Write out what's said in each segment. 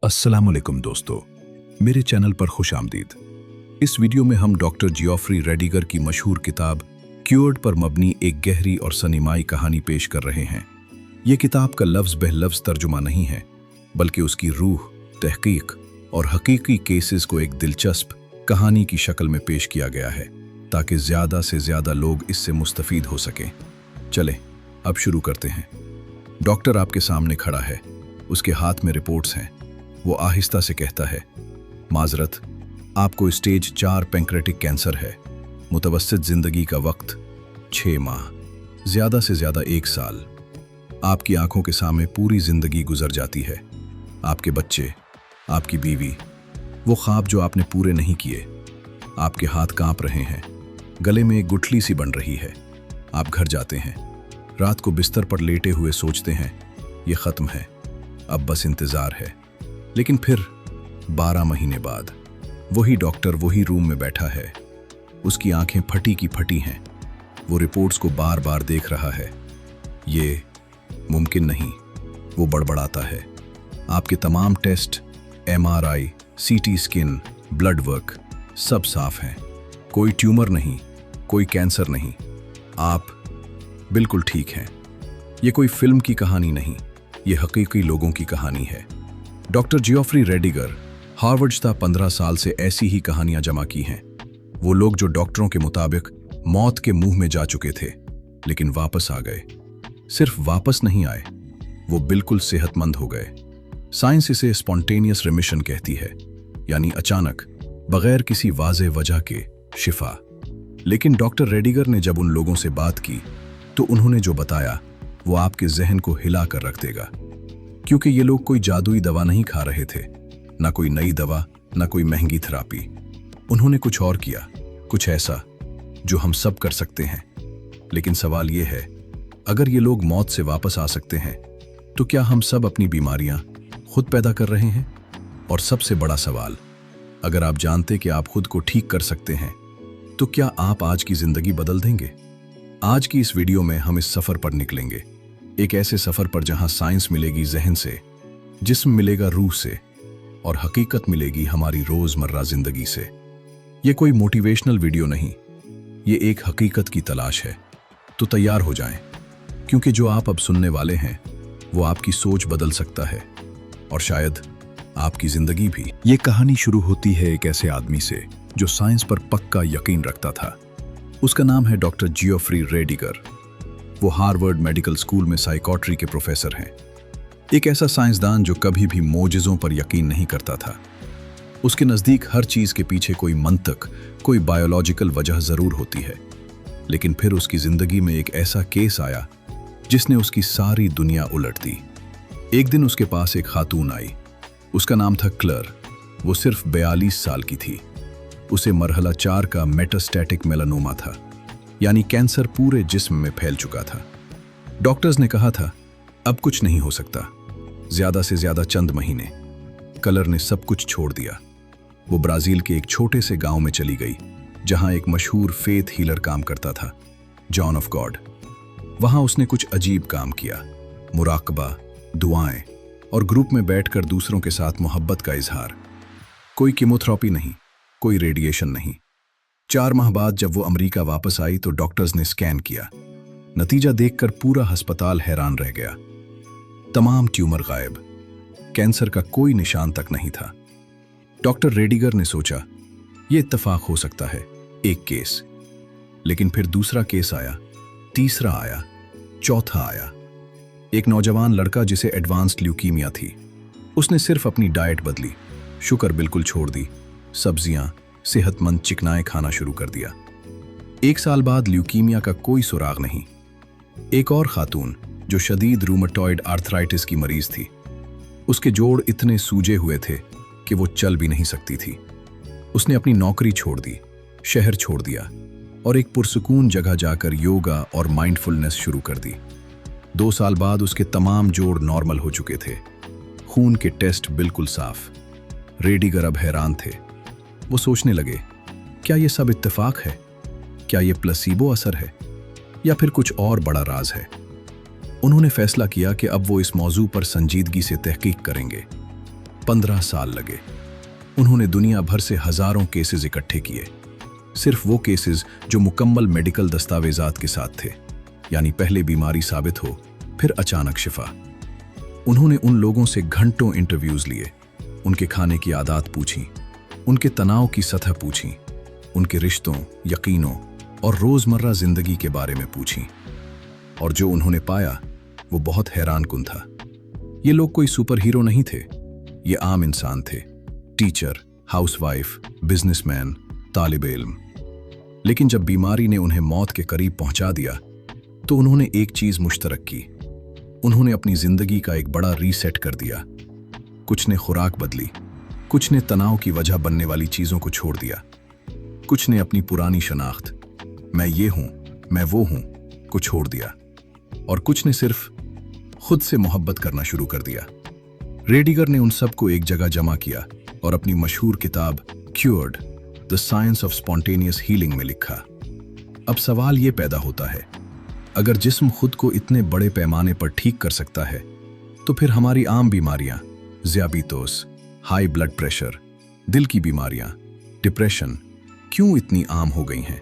अस्सलामुअलैकुम दोस्तों, मेरे चैनल पर खुश आमदीद। इस वीडियो में हम डॉक्टर जियोफ्री रेडिगर की मशहूर किताब क्योर्ड पर मबनी एक गहरी और सनीमाई कहानी पेश कर रहे हैं। ये किताब का लफ्ज़ बह लफ्ज़ तर्जुमा नहीं है, बल्कि उसकी रूह, तहकीक और हकीकी केसेस को एक दिलचस्प कहानी की शक्ल में पेश किया गया है, ताकि ज़्यादा से ज़्यादा लोग इससे मुस्तफ़ीद हो सकें। चलें, अब शुरू करते हैं। डॉक्टर आपके सामने खड़ा है, उसके हाथ में रिपोर्ट्स हैं। वो आहिस्ता से कहता है, माजरत, आपको स्टेज 4 पैंक्रेटिक कैंसर है। मुतवस्सित जिंदगी का वक्त 6 माह, ज़्यादा से ज़्यादा 1 साल। आपकी आंखों के सामने पूरी जिंदगी गुजर जाती है। आपके बच्चे, आपकी बीवी, वो ख्वाब जो आपने पूरे नहीं किए। आपके हाथ कांप रहे हैं, गले में एक गुठली सी बन रही है। आप घर जाते हैं, रात को बिस्तर पर लेटे हुए सोचते हैं, ये ख़त्म है, अब बस इंतज़ार है। लेकिन फिर 12 महीने बाद वही डॉक्टर वही रूम में बैठा है। उसकी आंखें फटी की फटी हैं। वो रिपोर्ट्स को बार बार देख रहा है। ये मुमकिन नहीं, वो बड़बड़ाता है। आपके तमाम test, MRI, CT scan, blood work सब साफ हैं। कोई ट्यूमर नहीं, कोई कैंसर नहीं। आप बिल्कुल ठीक हैं। ये कोई फिल्म की कहानी नहीं, ये हकीकी लोगों की कहानी है। डॉक्टर जियोफ्री रेडिगर हार्वर्ड से 15 साल से ऐसी ही कहानियां जमा की हैं। वो लोग जो डॉक्टरों के मुताबिक मौत के मुंह में जा चुके थे, लेकिन वापस आ गए। सिर्फ वापस नहीं आए, वो बिल्कुल सेहतमंद हो गए। साइंस इसे स्पॉन्टेनियस रिमिशन कहती है, यानी अचानक, बगैर किसी वाज़ेह वजह के शिफा। लेकिन डॉक्टर रेडिगर ने जब उन लोगों से बात की, तो उन्होंने जो बताया वो आपके जहन को हिला कर रख देगा। क्योंकि ये लोग कोई जादुई दवा नहीं खा रहे थे, ना कोई नई दवा, ना कोई महंगी थेरापी। उन्होंने कुछ और किया, कुछ ऐसा जो हम सब कर सकते हैं। लेकिन सवाल ये है, अगर ये लोग मौत से वापस आ सकते हैं, तो क्या हम सब अपनी बीमारियां खुद पैदा कर रहे हैं? और सबसे बड़ा सवाल, अगर आप जानते कि आप खुद को ठीक कर सकते हैं, तो क्या आप आज की जिंदगी बदल देंगे? आज की इस वीडियो में हम इस सफर पर निकलेंगे, एक ऐसे सफर पर जहां साइंस मिलेगी जहन से, जिस्म मिलेगा रूह से, और हकीकत मिलेगी हमारी रोजमर्रा जिंदगी से। ये कोई मोटिवेशनल वीडियो नहीं, ये एक हकीकत की तलाश है। तो तैयार हो जाएं, क्योंकि जो आप अब सुनने वाले हैं वो आपकी सोच बदल सकता है, और शायद आपकी जिंदगी भी। ये कहानी शुरू होती है एक ऐसे आदमी से जो साइंस पर पक्का यकीन रखता था। उसका नाम है डॉक्टर जियोफ्री रेडिगर। वो हार्वर्ड मेडिकल स्कूल में साइकोट्री के प्रोफेसर हैं। एक ऐसा साइंसदान जो कभी भी मोजिज़ों पर यकीन नहीं करता था। उसके नज़दीक हर चीज़ के पीछे कोई मंतक, कोई बायोलॉजिकल वजह ज़रूर होती है। लेकिन फिर उसकी ज़िंदगी में एक ऐसा केस आया जिसने उसकी सारी दुनिया उलट दी। एक दिन उसके पास एक खातून आई। उसका नाम था क्लर। वो सिर्फ 42 साल की थी। उसे मरहला 4 का मेटास्टैटिक मेलानोमा था, यानी कैंसर पूरे जिस्म में फैल चुका था। डॉक्टर्स ने कहा था, अब कुछ नहीं हो सकता, ज्यादा से ज्यादा चंद महीने। क्लर ने सब कुछ छोड़ दिया। वो ब्राजील के एक छोटे से गांव में चली गई, जहां एक मशहूर फेथ हीलर काम करता था, जॉन ऑफ गॉड। वहां उसने कुछ अजीब काम किया, मुराकबा, दुआएं और ग्रुप में बैठकर दूसरों के साथ मोहब्बत का इजहार। कोई कीमोथेरेपी नहीं, कोई रेडिएशन नहीं। 4 माह बाद जब वो अमेरिका वापस आई तो डॉक्टर्स ने स्कैन किया। नतीजा देखकर पूरा अस्पताल हैरान रह गया। तमाम ट्यूमर गायब, कैंसर का कोई निशान तक नहीं था। डॉक्टर रेडिगर ने सोचा, ये इत्तेफाक हो सकता है, एक केस। लेकिन फिर दूसरा केस आया, तीसरा आया, चौथा आया। एक नौजवान लड़का जिसे एडवांस्ड ल्यूकीमिया थी। उसने सिर्फ अपनी डाइट बदली, शुगर बिल्कुल छोड़ दी, सब्जियां, सेहतमंद चिकनाए खाना शुरू कर दिया। 1 साल बाद ल्यूकीमिया का कोई सुराग नहीं। एक और खातून जो शदीद रूमेटॉइड आर्थराइटिस की मरीज थी। उसके जोड़ इतने सूजे हुए थे कि वो चल भी नहीं सकती थी। उसने अपनी नौकरी छोड़ दी, शहर छोड़ दिया और एक पुरसुकून जगह जाकर योगा और माइंडफुलनेस शुरू कर दी। 2 साल बाद उसके तमाम जोड़ नॉर्मल हो चुके थे। खून के टेस्ट बिल्कुल साफ। रेडिगर अब हैरान थे। वो सोचने लगे, क्या ये सब इत्तेफाक है? क्या ये प्लेसिबो असर है, या फिर कुछ और बड़ा राज है? उन्होंने फैसला किया कि अब वो इस मौजू पर संजीदगी से तहकीक करेंगे। 15 साल लगे। उन्होंने दुनिया भर से हजारों केसेस इकट्ठे किए, सिर्फ वो केसेस जो मुकम्मल मेडिकल दस्तावेजात के साथ थे, यानी पहले बीमारी साबित हो फिर अचानक शिफा। उन्होंने उन लोगों से घंटों इंटरव्यूज लिए, उनके खाने की आदत पूछी, उनके तनाव की सतह पूछी, उनके रिश्तों, यकीनों और रोजमर्रा जिंदगी के बारे में पूछी। और जो उन्होंने पाया वो बहुत हैरानकुन था। ये लोग कोई सुपर हीरो नहीं थे, ये आम इंसान थे, टीचर, हाउसवाइफ, बिजनेसमैन, तालिब इल्म। लेकिन जब बीमारी ने उन्हें मौत के करीब पहुंचा दिया तो उन्होंने एक चीज मुश्तरक की। उन्होंने अपनी जिंदगी का एक बड़ा रीसेट कर दिया। कुछ ने खुराक बदली, कुछ ने तनाव की वजह बनने वाली चीजों को छोड़ दिया, कुछ ने अपनी पुरानी शनाख्त, मैं ये हूं, मैं वो हूं, को छोड़ दिया, और कुछ ने सिर्फ खुद से मोहब्बत करना शुरू कर दिया। रेडिगर ने उन सबको एक जगह जमा किया और अपनी मशहूर किताब cured, the science of spontaneous healing में लिखा। अब सवाल ये पैदा होता है, अगर जिस्म खुद को इतने बड़े पैमाने पर ठीक कर सकता है तो फिर हमारी आम बीमारियां, ज़ियाबीतोस, हाई ब्लड प्रेशर, दिल की बीमारियां, डिप्रेशन क्यों इतनी आम हो गई हैं?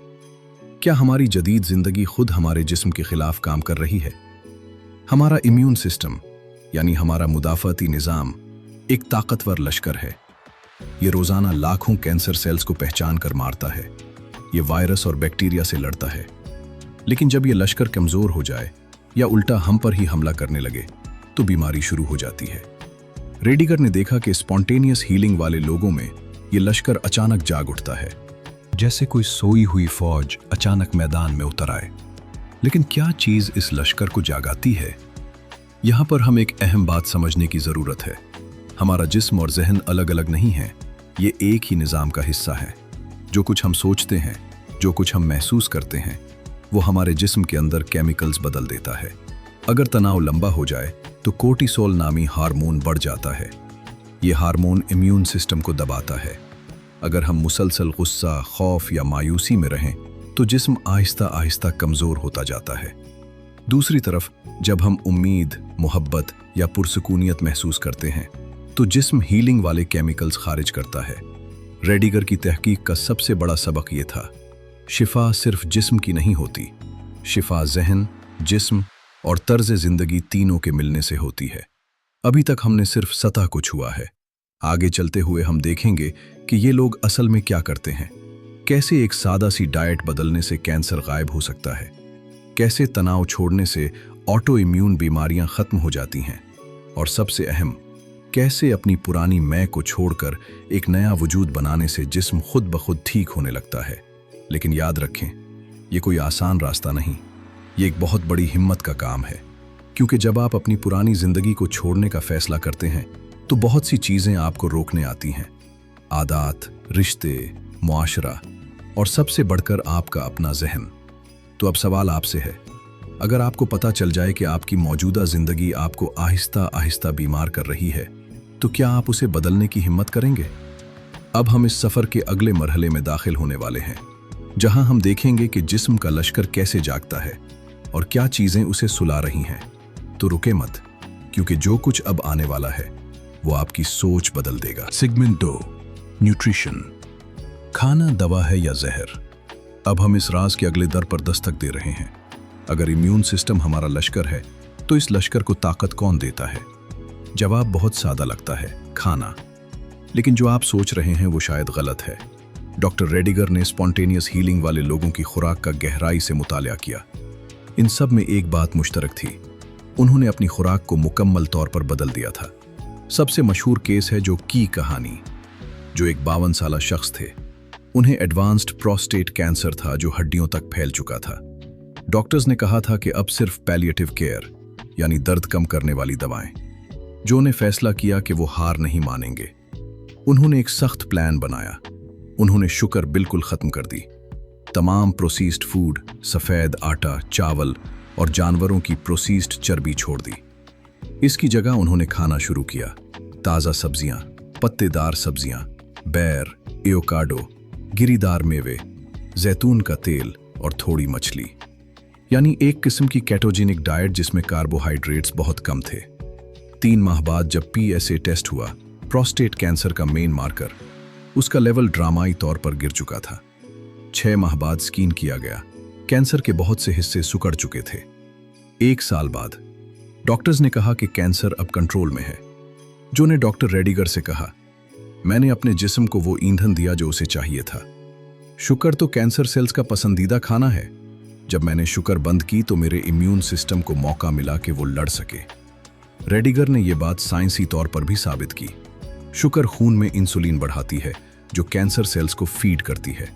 क्या हमारी जदीद जिंदगी खुद हमारे जिस्म के खिलाफ काम कर रही है? हमारा इम्यून सिस्टम यानी हमारा मुदाफाती निज़ाम एक ताकतवर लश्कर है। ये रोजाना लाखों कैंसर सेल्स को पहचान कर मारता है, ये वायरस और बैक्टीरिया से लड़ता है। लेकिन जब ये लश्कर कमजोर हो जाए या उल्टा हम पर ही हमला करने लगे तो बीमारी शुरू हो जाती है। रेडिगर ने देखा कि स्पॉन्टेनियस हीलिंग वाले लोगों में ये लश्कर अचानक जाग उठता है, जैसे कोई सोई हुई फौज अचानक मैदान में उतर आए। लेकिन क्या चीज इस लश्कर को जागाती है? यहां पर हम एक अहम बात समझने की जरूरत है। हमारा जिस्म और जहन अलग अलग नहीं है, ये एक ही निज़ाम का हिस्सा है। जो कुछ हम सोचते हैं, जो कुछ हम महसूस करते हैं, वो हमारे जिस्म के अंदर केमिकल्स बदल देता है। अगर तनाव लंबा हो जाए तो कोर्टिसोल नामी हार्मोन बढ़ जाता है। ये हार्मोन इम्यून सिस्टम को दबाता है। अगर हम मुसलसल गुस्सा, खौफ या मायूसी में रहें तो जिस्म आहिस्ता आहिस्ता कमज़ोर होता जाता है। दूसरी तरफ जब हम उम्मीद, मोहब्बत या पुरसुकूनियत महसूस करते हैं तो जिस्म हीलिंग वाले केमिकल्स खारिज करता है। रेडिगर की तहकीक का सबसे बड़ा सबक ये था, शिफा सिर्फ जिस्म की नहीं होती, शिफा जहन, जिस्म और तर्ज जिंदगी तीनों के मिलने से होती है। अभी तक हमने सिर्फ सतह को छुआ है। आगे चलते हुए हम देखेंगे कि ये लोग असल में क्या करते हैं, कैसे एक सादा सी डाइट बदलने से कैंसर गायब हो सकता है, कैसे तनाव छोड़ने से ऑटो इम्यून बीमारियां खत्म हो जाती हैं, और सबसे अहम, कैसे अपनी पुरानी मैं को छोड़कर एक नया वजूद बनाने से जिस्म खुद ब खुद ठीक होने लगता है। लेकिन याद रखें, ये कोई आसान रास्ता नहीं, ये एक बहुत बड़ी हिम्मत का काम है। क्योंकि जब आप अपनी पुरानी जिंदगी को छोड़ने का फैसला करते हैं तो बहुत सी चीजें आपको रोकने आती हैं, आदत, रिश्ते, मुआशरा और सबसे बढ़कर आपका अपना जहन। तो अब सवाल आपसे है, अगर आपको पता चल जाए कि आपकी मौजूदा जिंदगी आपको आहिस्ता आहिस्ता बीमार कर रही है, तो क्या आप उसे बदलने की हिम्मत करेंगे? अब हम इस सफर के अगले मरहले में दाखिल होने वाले हैं, जहां हम देखेंगे कि जिस्म का लश्कर कैसे जागता है और क्या चीजें उसे सुला रही हैं। तो रुके मत, क्योंकि जो कुछ अब आने वाला है वो आपकी सोच बदल देगा। Segment 2, nutrition. खाना दवा है या जहर? अब हम इस राज के अगले दर पर दस्तक दे रहे हैं। अगर इम्यून सिस्टम हमारा लश्कर है तो इस लश्कर को ताकत कौन देता है? जवाब बहुत सादा लगता है, खाना। लेकिन जो आप सोच रहे हैं वो शायद गलत है। डॉक्टर रेडिगर ने स्पॉन्टेनियस हीलिंग वाले लोगों की खुराक का गहराई से मुतालिया किया। इन सब में एक बात मुश्तरक थी, उन्होंने अपनी खुराक को मुकम्मल तौर पर बदल दिया था। सबसे मशहूर केस है जो की कहानी, जो एक 52 साला शख्स थे। उन्हें एडवांस्ड प्रोस्टेट कैंसर था जो हड्डियों तक फैल चुका था। डॉक्टर्स ने कहा था कि अब सिर्फ पैलिएटिव केयर यानी दर्द कम करने वाली दवाएं। जो ने फैसला किया कि वो हार नहीं मानेंगे। उन्होंने एक सख्त प्लान बनाया। उन्होंने शुगर बिल्कुल खत्म कर दी। तमाम प्रोसीस्ड फूड, सफ़ेद आटा, चावल और जानवरों की प्रोसीस्ड चर्बी छोड़ दी। इसकी जगह उन्होंने खाना शुरू किया, ताज़ा सब्जियां, पत्तेदार सब्जियां, बैर, एवोकाडो, गिरीदार मेवे, जैतून का तेल और थोड़ी मछली। यानी एक किस्म की केटोजेनिक डाइट जिसमें कार्बोहाइड्रेट्स बहुत कम थे। 3 माह बाद जब PSA टेस्ट हुआ, प्रोस्टेट कैंसर का मेन मार्कर, उसका लेवल ड्रामाई तौर पर गिर चुका था। 6 माह बाद स्कैन किया गया, कैंसर के बहुत से हिस्से सुकड़ चुके थे। 1 साल बाद डॉक्टर्स ने कहा कि कैंसर अब कंट्रोल में है। जो ने डॉक्टर रेडिगर से कहा, मैंने अपने जिस्म को वो ईंधन दिया जो उसे चाहिए था। शुगर तो कैंसर सेल्स का पसंदीदा खाना है। जब मैंने शुगर बंद की तो मेरे इम्यून सिस्टम को मौका मिला कि वो लड़ सके। रेडिगर ने यह बात साइंसी तौर पर भी साबित की। शुगर खून में इंसुलिन बढ़ाती है जो कैंसर सेल्स को फीड करती है।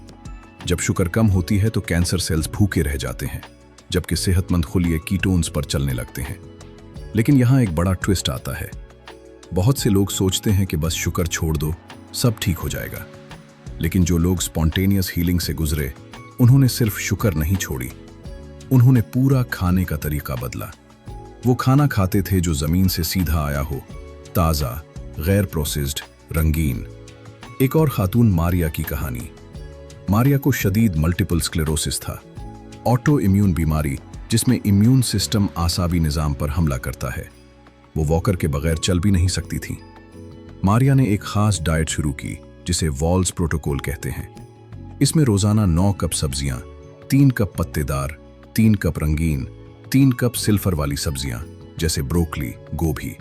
जब शुगर कम होती है तो कैंसर सेल्स भूखे रह जाते हैं, जबकि सेहतमंद खुलिए कीटोन्स पर चलने लगते हैं। लेकिन यहाँ एक बड़ा ट्विस्ट आता है। बहुत से लोग सोचते हैं कि बस शुगर छोड़ दो, सब ठीक हो जाएगा। लेकिन जो लोग स्पॉन्टेनियस हीलिंग से गुजरे, उन्होंने सिर्फ शुगर नहीं छोड़ी, उन्होंने पूरा खाने का तरीका बदला। वो खाना खाते थे जो जमीन से सीधा आया हो, ताज़ा, गैर प्रोसेस्ड, रंगीन। एक और खातून मारिया की कहानी। मारिया को शदीद मल्टीपल स्क्लेरोसिस था, ऑटो इम्यून बीमारी जिसमें इम्यून सिस्टम आसाबी निज़ाम पर हमला करता है। वो वॉकर के बगैर चल भी नहीं सकती थी। मारिया ने एक खास डाइट शुरू की जिसे वॉल्स प्रोटोकॉल कहते हैं। इसमें रोजाना 9 कप सब्जियां, 3 कप पत्तेदार, 3 कप रंगीन, 3 कप सिल्फर वाली सब्जियां जैसे ब्रोकली, गोभी।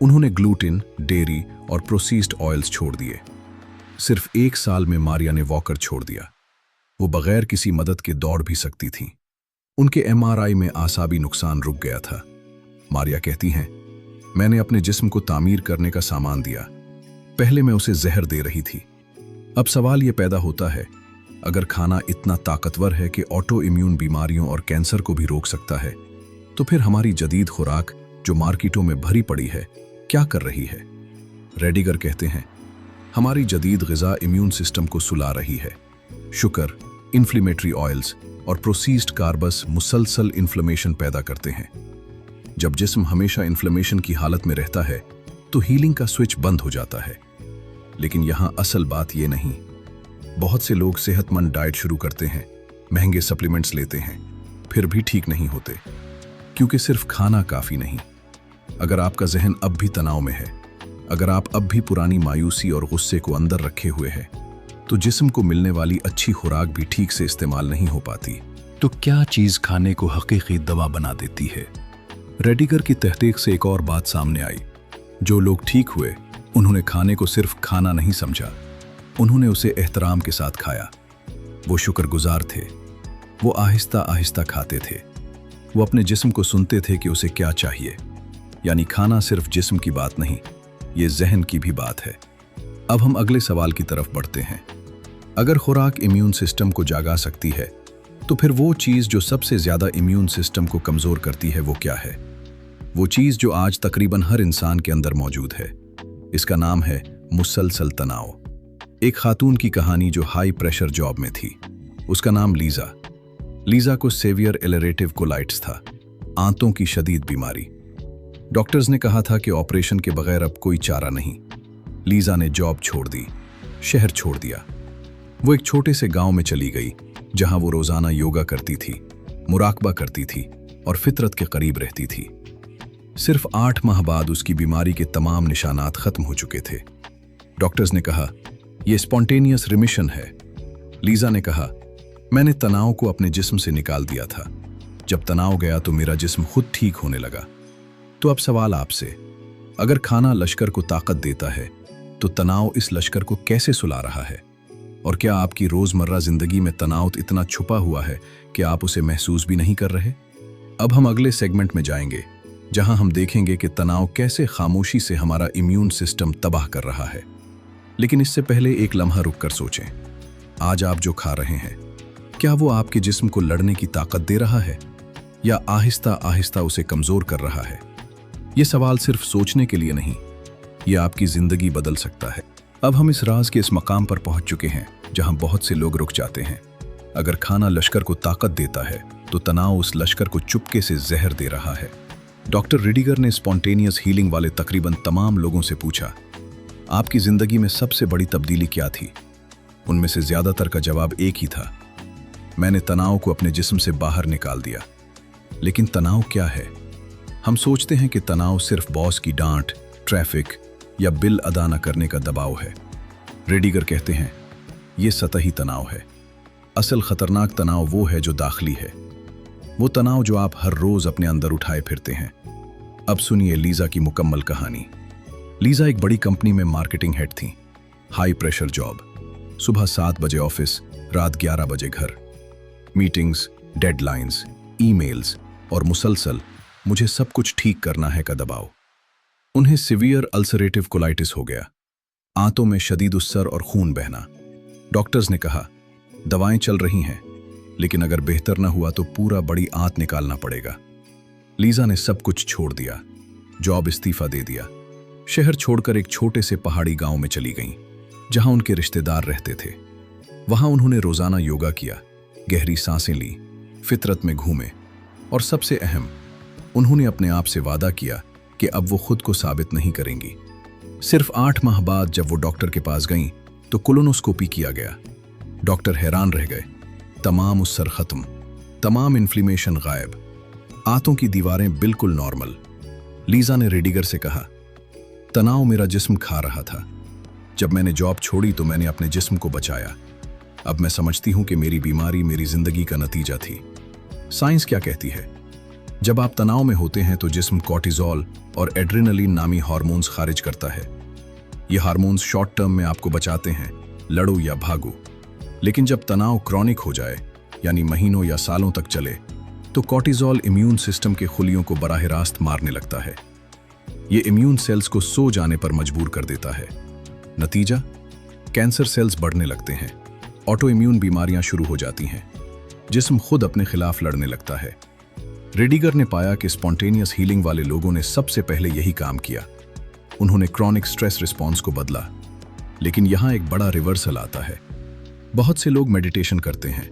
उन्होंने ग्लूटेन, डेयरी और प्रोसेस्ड ऑयल्स छोड़ दिए। सिर्फ 1 साल में मारिया ने वॉकर छोड़ दिया। वो बगैर किसी मदद के दौड़ भी सकती थी। उनके MRI में आसाबी नुकसान रुक गया था। मारिया कहती हैं, मैंने अपने जिस्म को तामीर करने का सामान दिया। पहले मैं उसे जहर दे रही थी। अब सवाल यह पैदा होता है, अगर खाना इतना ताकतवर है कि ऑटो इम्यून बीमारियों और कैंसर को भी रोक सकता है, तो फिर हमारी जदीद खुराक जो मार्केटों में भरी पड़ी है, क्या कर रही है? रेडिगर कहते हैं, हमारी जदीद ग़िज़ा इम्यून सिस्टम को सुला रही है। शुगर, इन्फ्लेमेटरी ऑयल्स और प्रोसेस्ड कार्ब्स मुसलसल इन्फ्लेमेशन पैदा करते हैं। जब जिस्म हमेशा इन्फ्लेमेशन की हालत में रहता है तो हीलिंग का स्विच बंद हो जाता है। लेकिन यहाँ असल बात ये नहीं। बहुत से लोग सेहतमंद डाइट शुरू करते हैं, महंगे सप्लीमेंट्स लेते हैं, फिर भी ठीक नहीं होते, क्योंकि सिर्फ खाना काफ़ी नहीं। अगर आपका जहन अब भी तनाव में है, अगर आप अब भी पुरानी मायूसी और गुस्से को अंदर रखे हुए हैं, तो जिस्म को मिलने वाली अच्छी खुराक भी ठीक से इस्तेमाल नहीं हो पाती। तो क्या चीज़ खाने को हकीकी दवा बना देती है? रेडिगर की तहकीक से एक और बात सामने आई। जो लोग ठीक हुए, उन्होंने खाने को सिर्फ खाना नहीं समझा, उन्होंने उसे एहतराम के साथ खाया। वो शुक्रगुजार थे, वो आहिस्ता आहिस्ता खाते थे, वो अपने जिस्म को सुनते थे कि उसे क्या चाहिए। यानी खाना सिर्फ जिस्म की बात नहीं, ये जहन की भी बात है। अब हम अगले सवाल की तरफ बढ़ते हैं। अगर खुराक इम्यून सिस्टम को जागा सकती है, तो फिर वो चीज़ जो सबसे ज़्यादा इम्यून सिस्टम को कमज़ोर करती है वो क्या है? वो चीज़ जो आज तकरीबन हर इंसान के अंदर मौजूद है। इसका नाम है मुसलसल तनाव। एक खातून की कहानी जो हाई प्रेशर जॉब में थी। उसका नाम लीज़ा। लीज़ा को सेवियर एलरेटिव कोलाइटिस था, आंतों की शदीद बीमारी। डॉक्टर्स ने कहा था कि ऑपरेशन के बगैर अब कोई चारा नहीं। लीज़ा ने जॉब छोड़ दी, शहर छोड़ दिया। वो एक छोटे से गांव में चली गई, जहां वो रोज़ाना योगा करती थी, मुराकबा करती थी और फितरत के करीब रहती थी। सिर्फ 8 माह बाद उसकी बीमारी के तमाम निशानात खत्म हो चुके थे। डॉक्टर्स ने कहा, यह स्पॉन्टेनियस रिमिशन है। लीज़ा ने कहा, मैंने तनाव को अपने जिस्म से निकाल दिया था। जब तनाव गया तो मेरा जिस्म खुद ठीक होने लगा। तो अब सवाल आपसे, अगर खाना लश्कर को ताकत देता है, तो तनाव इस लश्कर को कैसे सुला रहा है? और क्या आपकी रोज़मर्रा ज़िंदगी में तनाव इतना छुपा हुआ है कि आप उसे महसूस भी नहीं कर रहे? अब हम अगले सेगमेंट में जाएंगे, जहां हम देखेंगे कि तनाव कैसे खामोशी से हमारा इम्यून सिस्टम तबाह कर रहा है। लेकिन इससे पहले एक लम्हा रुक कर सोचें, आज आप जो खा रहे हैं, क्या वो आपके जिस्म को लड़ने की ताकत दे रहा है या आहिस्ता आहिस्ता उसे कमज़ोर कर रहा है? ये सवाल सिर्फ सोचने के लिए नहीं, ये आपकी ज़िंदगी बदल सकता है। अब हम इस राज के इस मकाम पर पहुंच चुके हैं जहां बहुत से लोग रुक जाते हैं। अगर खाना लश्कर को ताकत देता है, तो तनाव उस लश्कर को चुपके से जहर दे रहा है। डॉक्टर रेडिगर ने स्पॉन्टेनियस हीलिंग वाले तकरीबन तमाम लोगों से पूछा, आपकी ज़िंदगी में सबसे बड़ी तब्दीली क्या थी? उनमें से ज़्यादातर का जवाब एक ही था, मैंने तनाव को अपने जिस्म से बाहर निकाल दिया। लेकिन तनाव क्या है? हम सोचते हैं कि तनाव सिर्फ बॉस की डांट, ट्रैफिक या बिल अदा न करने का दबाव है। रेडिगर कहते हैं, ये सतही तनाव है। असल खतरनाक तनाव वो है जो दाखिली है, वो तनाव जो आप हर रोज अपने अंदर उठाए फिरते हैं। अब सुनिए लीजा की मुकम्मल कहानी। लीजा एक बड़ी कंपनी में मार्केटिंग हेड थी। हाई प्रेशर जॉब, सुबह 7 बजे ऑफिस, रात 11 बजे घर। मीटिंग्स, डेडलाइंस, ईमेल्स और मुसलसल मुझे सब कुछ ठीक करना है का दबाव। उन्हें सिवियर अल्सरेटिव कोलाइटिस हो गया, आंतों में शदीद उस्सर और खून बहना। डॉक्टर्स ने कहा दवाएं चल रही हैं, लेकिन अगर बेहतर न हुआ तो पूरा बड़ी आंत निकालना पड़ेगा। लीजा ने सब कुछ छोड़ दिया, जॉब इस्तीफा दे दिया, शहर छोड़कर एक छोटे से पहाड़ी गांव में चली गईं, जहां उनके रिश्तेदार रहते थे। वहां उन्होंने रोजाना योगा किया, गहरी सांसें ली, फितरत में घूमे और सबसे अहम, उन्होंने अपने आप से वादा किया कि अब वो खुद को साबित नहीं करेंगी। सिर्फ 8 माह बाद जब वो डॉक्टर के पास गईं तो कोलोनोस्कोपी किया गया। डॉक्टर हैरान रह गए, तमाम उस्सर खत्म, तमाम इन्फ्लेमेशन गायब, आंतों की दीवारें बिल्कुल नॉर्मल। लीजा ने रेडिगर से कहा, तनाव मेरा जिस्म खा रहा था। जब मैंने जॉब छोड़ी तो मैंने अपने जिस्म को बचाया। अब मैं समझती हूं कि मेरी बीमारी मेरी जिंदगी का नतीजा थी। साइंस क्या कहती है? जब आप तनाव में होते हैं तो जिस्म कॉर्टिजोल और एड्रेनलिन नामी हार्मोन्स खारिज करता है। ये हार्मोन्स शॉर्ट टर्म में आपको बचाते हैं, लड़ो या भागो। लेकिन जब तनाव क्रॉनिक हो जाए, यानी महीनों या सालों तक चले, तो कॉर्टिजोल इम्यून सिस्टम के खुलियों को बराह रास्त मारने लगता है। ये इम्यून सेल्स को सो जाने पर मजबूर कर देता है। नतीजा, कैंसर सेल्स बढ़ने लगते हैं, ऑटो इम्यून बीमारियां शुरू हो जाती हैं, जिस्म खुद अपने खिलाफ लड़ने लगता है। रेडिगर ने पाया कि स्पॉन्टेनियस हीलिंग वाले लोगों ने सबसे पहले यही काम किया। उन्होंने क्रॉनिक स्ट्रेस रिस्पॉन्स को बदला। लेकिन यहां एक बड़ा रिवर्सल आता है। बहुत से लोग मेडिटेशन करते हैं,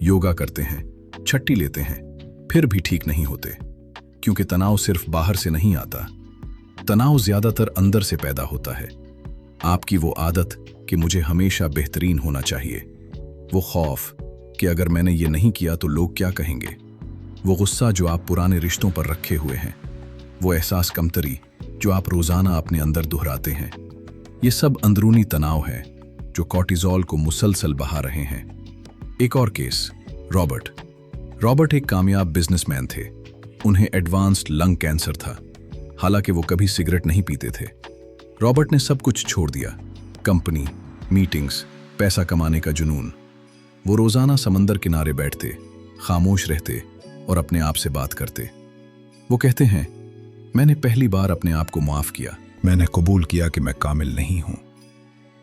योगा करते हैं, छट्टी लेते हैं, फिर भी ठीक नहीं होते, क्योंकि तनाव सिर्फ बाहर से नहीं आता। तनाव ज्यादातर अंदर से पैदा होता है। आपकी वो आदत कि मुझे हमेशा बेहतरीन होना चाहिए, वो खौफ कि अगर मैंने ये नहीं किया तो लोग क्या कहेंगे, वो गुस्सा जो आप पुराने रिश्तों पर रखे हुए हैं, वो एहसास कमतरी जो आप रोजाना अपने अंदर दोहराते हैं, ये सब अंदरूनी तनाव है जो कॉर्टिजोल को मुसलसल बहा रहे हैं। एक और केस, रॉबर्ट एक कामयाब बिजनेसमैन थे। उन्हें एडवांस्ड लंग कैंसर था, हालांकि वो कभी सिगरेट नहीं पीते थे। रॉबर्ट ने सब कुछ छोड़ दिया, कंपनी, मीटिंग्स, पैसा कमाने का जुनून। वो रोजाना समंदर किनारे बैठते, खामोश रहते और अपने आप से बात करते। वो कहते हैं, मैंने पहली बार अपने आप को माफ किया। मैंने कबूल किया कि मैं कामिल नहीं हूं।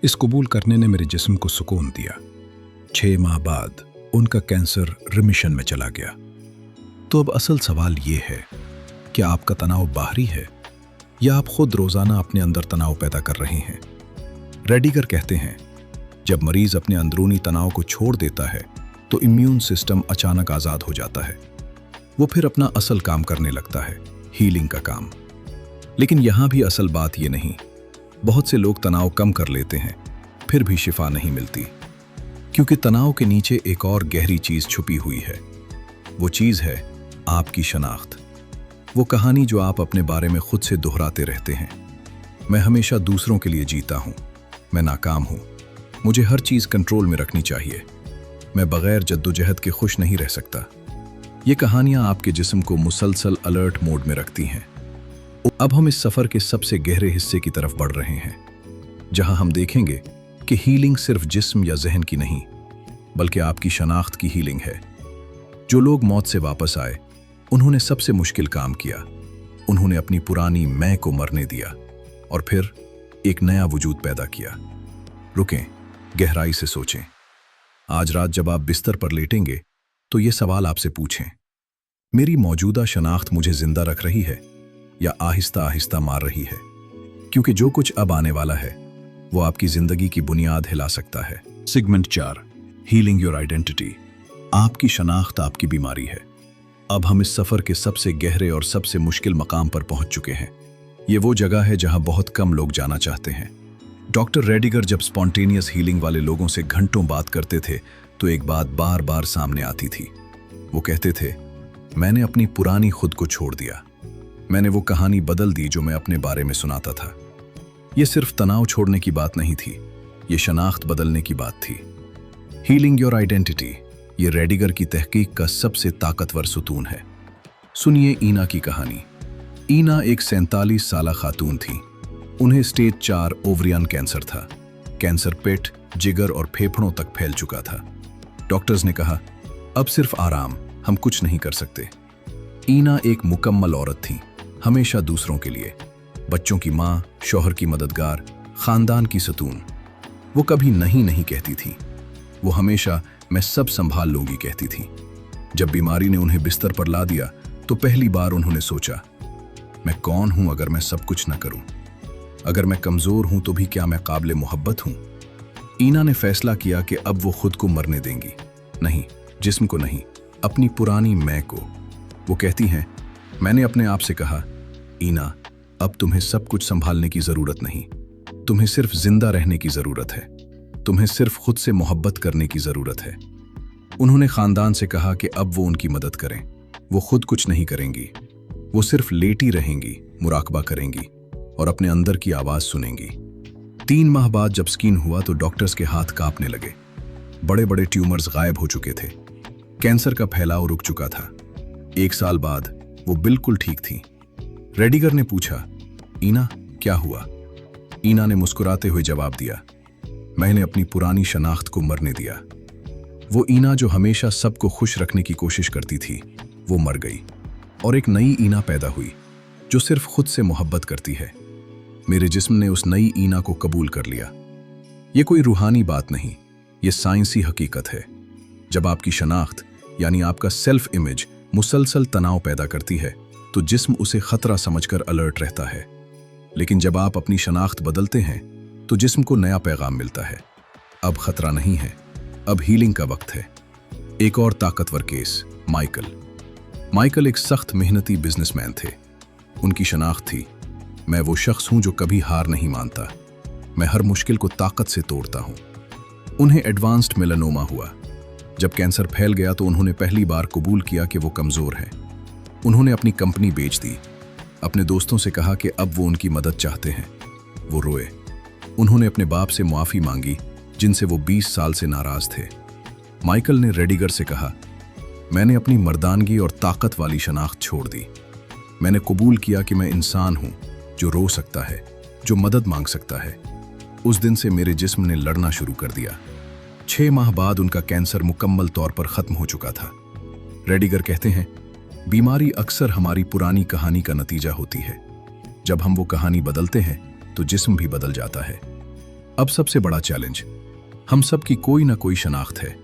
इस कबूल करने ने मेरे जिस्म को सुकून दिया। 6 माह बाद उनका कैंसर रिमिशन में चला गया। तो अब असल सवाल ये है, क्या आपका तनाव बाहरी है या आप खुद रोजाना अपने अंदर तनाव पैदा कर रहे हैं? रेडिगर कहते हैं, जब मरीज अपने अंदरूनी तनाव को छोड़ देता है तो इम्यून सिस्टम अचानक आजाद हो जाता है। वो फिर अपना असल काम करने लगता है, हीलिंग का काम। लेकिन यहां भी असल बात ये नहीं। बहुत से लोग तनाव कम कर लेते हैं, फिर भी शिफा नहीं मिलती, क्योंकि तनाव के नीचे एक और गहरी चीज छुपी हुई है। वो चीज है आपकी शनाख्त, वो कहानी जो आप अपने बारे में खुद से दोहराते रहते हैं। मैं हमेशा दूसरों के लिए जीता हूं, मैं नाकाम हूं, मुझे हर चीज कंट्रोल में रखनी चाहिए, मैं बगैर जद्दोजहद के खुश नहीं रह सकता। ये कहानियां आपके जिस्म को मुसलसल अलर्ट मोड में रखती हैं। अब हम इस सफर के सबसे गहरे हिस्से की तरफ बढ़ रहे हैं, जहां हम देखेंगे कि हीलिंग सिर्फ जिस्म या जहन की नहीं, बल्कि आपकी शनाख्त की हीलिंग है। जो लोग मौत से वापस आए, उन्होंने सबसे मुश्किल काम किया। उन्होंने अपनी पुरानी मैं को मरने दिया और फिर एक नया वजूद पैदा किया। रुकें, गहराई से सोचें। आज रात जब आप बिस्तर पर लेटेंगे तो ये सवाल आपसे पूछें, मेरी मौजूदा शनाख्त मुझे जिंदा रख रही है या आहिस्ता आहिस्ता मार रही है? क्योंकि जो कुछ अब आने वाला है वो आपकी जिंदगी की बुनियाद हिला सकता है। Segment 4, healing your identity. आपकी शनाख्त आपकी बीमारी है। अब हम इस सफर के सबसे गहरे और सबसे मुश्किल मकाम पर पहुंच चुके हैं। ये वो जगह है जहां बहुत कम लोग जाना चाहते हैं। डॉक्टर रेडिगर जब स्पॉन्टेनियस हीलिंग वाले लोगों से घंटों बात करते थे तो एक बात बार बार सामने आती थी। वो कहते थे, मैंने अपनी पुरानी खुद को छोड़ दिया, मैंने वो कहानी बदल दी जो मैं अपने बारे में सुनाता था। ये सिर्फ तनाव छोड़ने की बात नहीं थी, ये शनाख्त बदलने की बात थी। हीलिंग योर आइडेंटिटी, ये रेडिगर की तहकीक का सबसे ताकतवर सुतून है। सुनिए ईना की कहानी। ईना एक 47 साला खातून थी। उन्हें स्टेज 4 ओवरियन कैंसर था। कैंसर पेट, जिगर और फेफड़ों तक फैल चुका था। डॉक्टर्स ने कहा, अब सिर्फ आराम, हम कुछ नहीं कर सकते। ईना एक मुकम्मल औरत थी, हमेशा दूसरों के लिए, बच्चों की माँ, शौहर की मददगार, खानदान की सतून। वो कभी नहीं नहीं कहती थी, वो हमेशा मैं सब संभाल लूंगी कहती थी। जब बीमारी ने उन्हें बिस्तर पर ला दिया तो पहली बार उन्होंने सोचा, मैं कौन हूं अगर मैं सब कुछ न करूं? अगर मैं कमजोर हूं तो भी क्या मैं काबिल मोहब्बत हूं? ईना ने फैसला किया कि अब वो खुद को मरने देंगी। नहीं, जिस्म को नहीं, अपनी पुरानी मैं को। वो कहती हैं, मैंने अपने आप से कहा, ईना, अब तुम्हें सब कुछ संभालने की जरूरत नहीं, तुम्हें सिर्फ जिंदा रहने की जरूरत है, तुम्हें सिर्फ खुद से मोहब्बत करने की जरूरत है। उन्होंने खानदान से कहा कि अब वो उनकी मदद करें। वो खुद कुछ नहीं करेंगी, वो सिर्फ लेटी रहेंगी, मुराकबा करेंगी और अपने अंदर की आवाज सुनेंगी। 3 माह बाद जब स्कैन हुआ तो डॉक्टर्स के हाथ कांपने लगे। बड़े बड़े ट्यूमर्स गायब हो चुके थे, कैंसर का फैलाव रुक चुका था। 1 साल बाद वो बिल्कुल ठीक थी। रेडिगर ने पूछा, ईना क्या हुआ? ईना ने मुस्कुराते हुए जवाब दिया, मैंने अपनी पुरानी शनाख्त को मरने दिया। वो ईना जो हमेशा सबको खुश रखने की कोशिश करती थी, वो मर गई और एक नई ईना पैदा हुई जो सिर्फ खुद से मोहब्बत करती है। मेरे जिस्म ने उस नई ईना को कबूल कर लिया। ये कोई रूहानी बात नहीं, ये साइंसी हकीकत है। जब आपकी शनाख्त यानी आपका सेल्फ इमेज मुसलसल तनाव पैदा करती है तो जिस्म उसे खतरा समझकर अलर्ट रहता है। लेकिन जब आप अपनी शनाख्त बदलते हैं तो जिस्म को नया पैगाम मिलता है, अब खतरा नहीं है, अब हीलिंग का वक्त है। एक और ताकतवर केस, माइकल एक सख्त मेहनती बिजनेसमैन थे। उनकी शनाख्त थी, मैं वो शख्स हूं जो कभी हार नहीं मानता, मैं हर मुश्किल को ताकत से तोड़ता हूं। उन्हें एडवांस्ड मेलानोमा हुआ। जब कैंसर फैल गया तो उन्होंने पहली बार कबूल किया कि वो कमजोर हैं। उन्होंने अपनी कंपनी बेच दी, अपने दोस्तों से कहा कि अब वो उनकी मदद चाहते हैं। वो रोए। उन्होंने अपने बाप से मुआफी मांगी जिनसे वो 20 साल से नाराज थे। माइकल ने रेडिगर से कहा, मैंने अपनी मर्दानगी और ताकत वाली शनाख्त छोड़ दी। मैंने कबूल किया कि मैं इंसान हूं जो रो सकता है, जो मदद मांग सकता है। उस दिन से मेरे जिस्म ने लड़ना शुरू कर दिया। 6 माह बाद उनका कैंसर मुकम्मल तौर पर खत्म हो चुका था। रेडिगर कहते हैं, बीमारी अक्सर हमारी पुरानी कहानी का नतीजा होती है। जब हम वो कहानी बदलते हैं तो जिस्म भी बदल जाता है। अब सबसे बड़ा चैलेंज, हम सब की कोई ना कोई शनाख्त है।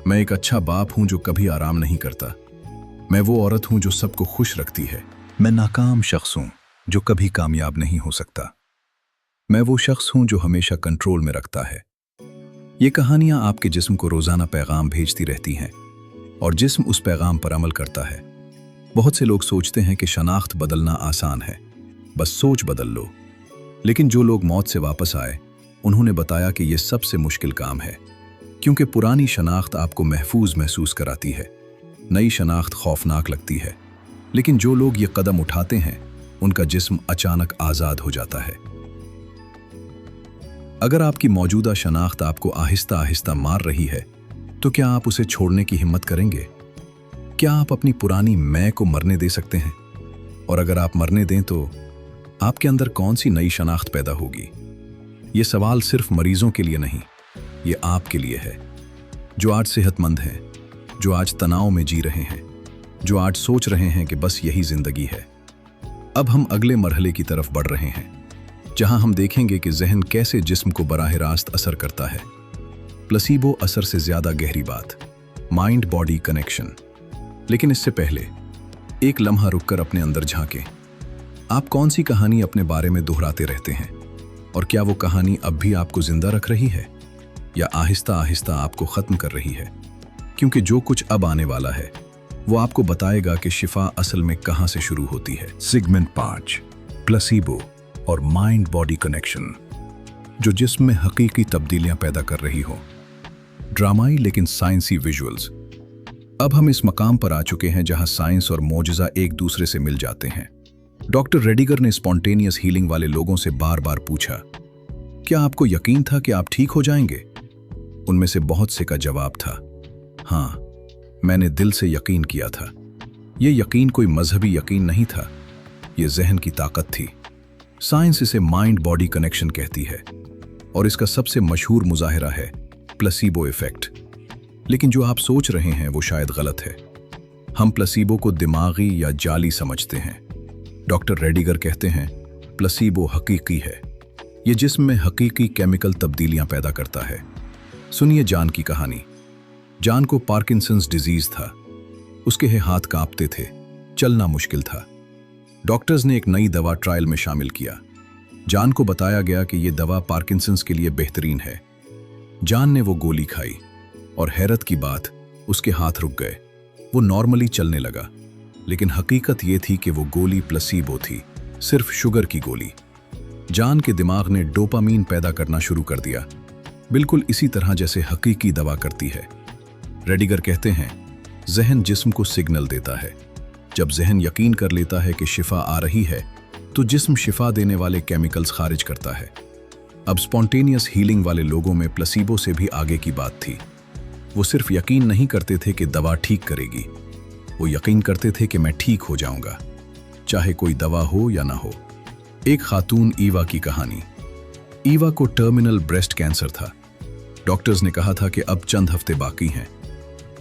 मैं एक अच्छा बाप हूं जो कभी आराम नहीं करता। मैं वो औरत हूं जो सबको खुश रखती है। मैं नाकाम शख्स हूं जो कभी कामयाब नहीं हो सकता। मैं वो शख्स हूं जो हमेशा कंट्रोल में रखता है। ये कहानियां आपके जिस्म को रोजाना पैगाम भेजती रहती हैं और जिस्म उस पैगाम पर अमल करता है। बहुत से लोग सोचते हैं कि शनाख्त बदलना आसान है, बस सोच बदल लो। लेकिन जो लोग मौत से वापस आए, उन्होंने बताया कि यह सबसे मुश्किल काम है, क्योंकि पुरानी शनाख्त आपको महफूज महसूस कराती है, नई शनाख्त खौफनाक लगती है। लेकिन जो लोग ये कदम उठाते हैं, उनका जिस्म अचानक आजाद हो जाता है। अगर आपकी मौजूदा शनाख्त आपको आहिस्ता आहिस्ता मार रही है, तो क्या आप उसे छोड़ने की हिम्मत करेंगे? क्या आप अपनी पुरानी मैं को मरने दे सकते हैं? और अगर आप मरने दें तो आपके अंदर कौन सी नई शनाख्त पैदा होगी? ये सवाल सिर्फ मरीजों के लिए नहीं, ये आपके लिए है, जो आज सेहतमंद हैं, जो आज तनाव में जी रहे हैं, जो आज सोच रहे हैं कि बस यही जिंदगी है। अब हम अगले मरहले की तरफ बढ़ रहे हैं, जहां हम देखेंगे कि ज़हन कैसे जिस्म को बराह रास्त असर करता है। प्लेसिबो असर से ज्यादा गहरी बात, माइंड बॉडी कनेक्शन। लेकिन इससे पहले एक लम्हा रुककर अपने अंदर झांकें। आप कौन सी कहानी अपने बारे में दोहराते रहते हैं? और क्या वो कहानी अब भी आपको जिंदा रख रही है या आहिस्ता आहिस्ता आपको खत्म कर रही है? क्योंकि जो कुछ अब आने वाला है वो आपको बताएगा कि शिफा असल में कहां से शुरू होती है। सेगमेंट 5, प्लेसिबो और माइंड बॉडी कनेक्शन, जो जिस्म में हकीकी तब्दीलियां पैदा कर रही हो। ड्रामाई लेकिन साइंसी विजुअल्स। अब हम इस मकाम पर आ चुके हैं जहां साइंस और मोजज़ा एक दूसरे से मिल जाते हैं। डॉक्टर रेडिगर ने स्पॉन्टेनियस हीलिंग वाले लोगों से बार बार पूछा, क्या आपको यकीन था कि आप ठीक हो जाएंगे? उनमें से बहुत से का जवाब था, हाँ, मैंने दिल से यकीन किया था। ये यकीन कोई मजहबी यकीन नहीं था, ये जहन की ताकत थी। साइंस इसे माइंड बॉडी कनेक्शन कहती है और इसका सबसे मशहूर मुजाहिरा है प्लेसीबो इफेक्ट। लेकिन जो आप सोच रहे हैं वो शायद गलत है। हम प्लेसीबो को दिमागी या जाली समझते हैं। डॉक्टर रेडिगर कहते हैं प्लेसीबो हकीकी है। ये जिस्म में हकीकी केमिकल तब्दीलियां पैदा करता है। सुनिए जान की कहानी। जान को पार्किंसंस डिजीज था। उसके हाथ कांपते थे, चलना मुश्किल था। डॉक्टर्स ने एक नई दवा ट्रायल में शामिल किया। जान को बताया गया कि यह दवा पार्किंसंस के लिए बेहतरीन है। जान ने वो गोली खाई और हैरत की बात, उसके हाथ रुक गए। वो नॉर्मली चलने लगा। लेकिन हकीकत ये थी कि वो गोली प्लेसीबो थी, सिर्फ शुगर की गोली। जान के दिमाग ने डोपामीन पैदा करना शुरू कर दिया, बिल्कुल इसी तरह जैसे हकीकी दवा करती है। रेडिगर कहते हैं जहन जिस्म को सिग्नल देता है। जब जहन यकीन कर लेता है कि शिफा आ रही है तो जिस्म शिफा देने वाले केमिकल्स खारिज करता है। अब स्पॉन्टेनियस हीलिंग वाले लोगों में प्लेसीबो से भी आगे की बात थी। वो सिर्फ यकीन नहीं करते थे कि दवा ठीक करेगी, वो यकीन करते थे कि मैं ठीक हो जाऊंगा, चाहे कोई दवा हो या ना हो। एक खातून ईवा की कहानी। ईवा को टर्मिनल ब्रेस्ट कैंसर था। डॉक्टर्स ने कहा था कि अब चंद हफ्ते बाकी हैं।